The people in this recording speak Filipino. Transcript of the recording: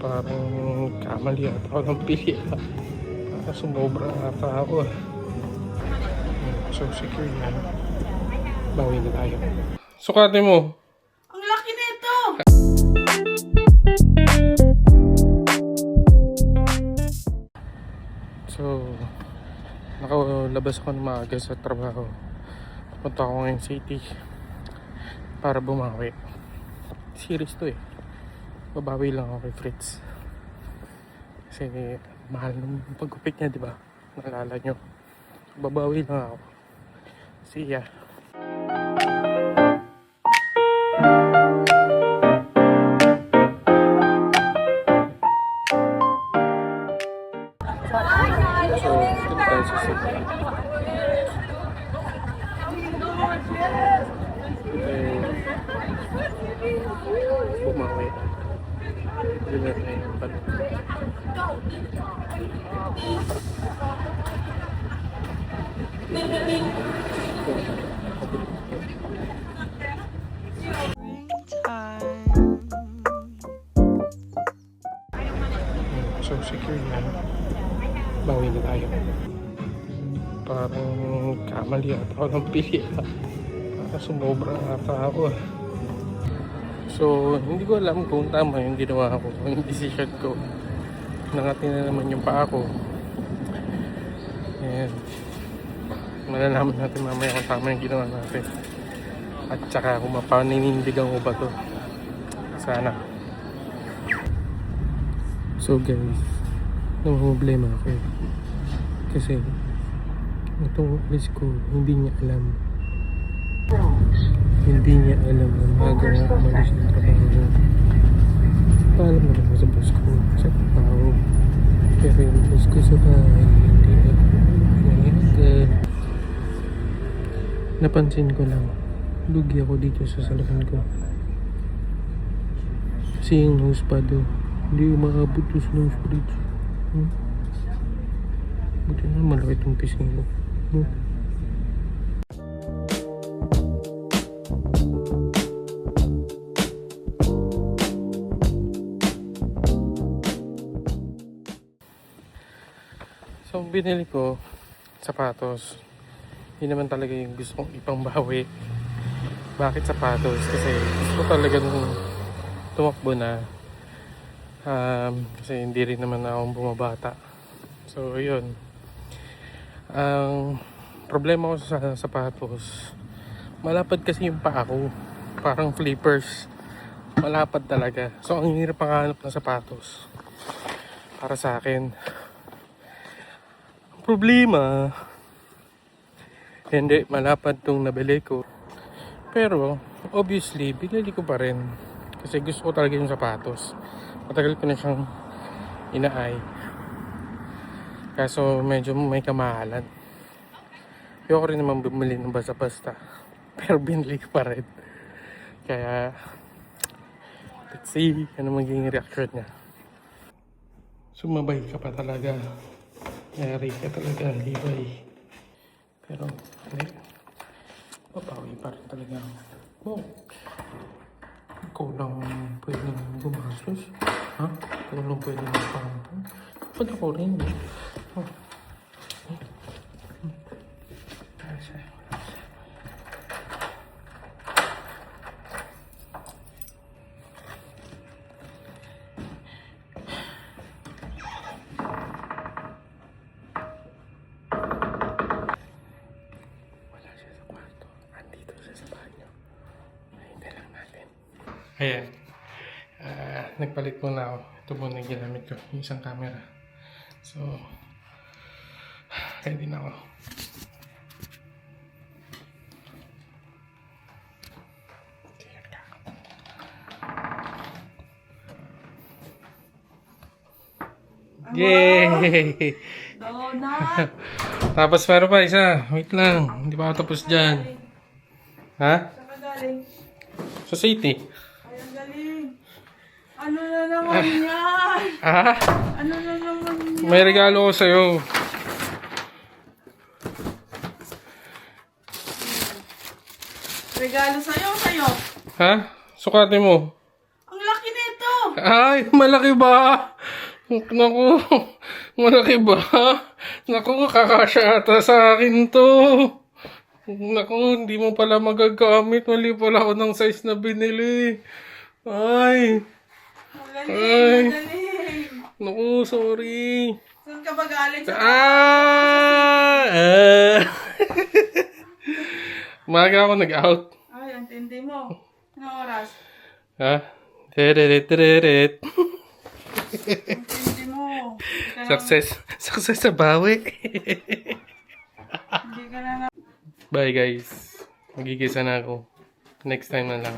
Parang kamali at ako ng pili. Para sumobra ata ako. So secure yan. Bawi na tayo. Sukatin mo. Ang laki nito! So, nakalabas ako ng maaga sa trabaho. Punta ako ngayong city para bumawi. Series to eh. Babawi lang ako kay Fritz. Kasi mahal ng pagkupit niya, di ba? Naalala nyo. Babawi lang ako. See ya. So, dito tayo sa city. Bumawi. Dila na yung pala. So secure yan. Bawi na tayo. Parang kamali at ako ng pili. Para sumobra ata ako. So, hindi ko alam kung tama yung ginawa ko, yung decision ko. Nangati na naman yung paa ko. And malalaman natin mamaya kung tama yung ginawa natin. At saka kung mapaninindigan ko ba to. Sana. So guys, problema ako eh. Kasi itong alis ko, hindi niya alam. Hindi niya alam na magawa umalis ng trabaho niya. Paalam na naman sa boss ko sa trabaho. Pero yung boss ko sa bahay, hindi alam agad. Napansin ko lang, lugi ako dito sa salaman ko. Kasi yung nose pad hindi umaabot sa nose bridge. Buti na malaki itong pisngi ko. So, binili ko sapatos. Hindi naman talaga yung gusto kong ipangbawi. Bakit sapatos? Kasi gusto ko talagang tumakbo na. Kasi hindi rin naman akong bumabata. So, yun. Ang problema ko sa sapatos, malapad kasi yung paa ko. Parang flippers. Malapad talaga. So, ang hirap panghanap ng sapatos. Para sa akin. Problema, hindi malapad tong nabili ko. Pero, obviously, binili ko pa rin. Kasi gusto ko talaga yung sapatos. Matagal ko na siyang inaay. Kaso medyo may kamahalan. Ayoko rin naman bumili ng basta-basta. Pero binili ko pa rin. Kaya, let's see ano magiging reaction niya. Sumabay ka pa talaga. Yari ka talaga, Levi. Pero, hindi. Papawi pa rin talaga. Oh. Ikaw lang pwedeng gumastos. Ha? Ikaw lang pwedeng magpampang. Ba't ako rin? Oh. Ayan. Nagpalit muna ako. Ito muna yung ginamit ko. Yung isang camera. So, ready na ako. Yay! Donut! Tapos meron pa isa. Wait lang. Hindi pa ako tapos dyan. Ha? Saan ka galing? Sa city. Ay, ang galing. Ano na naman yan? Ha? Ano na naman yan? May regalo ko sa'yo. Regalo sa'yo o sa'yo? Ha? Sukatin mo. Ang laki nito! Ay, malaki ba? Naku, malaki ba? Naku, kakasya ata sa akin to. Naku, hindi mo pala magagamit. Mali pala ako ng size na binili. Ay, Ay. Magaling. naku, sorry. Saan ka ba galing sa Maga ako nag-out. Ay, ang tindi mo. Anong oras? Ha? Teret. Ang tindi mo. Success sa bawi. Hindi ka na Bye guys. Magigisa na ako. Next time na lang.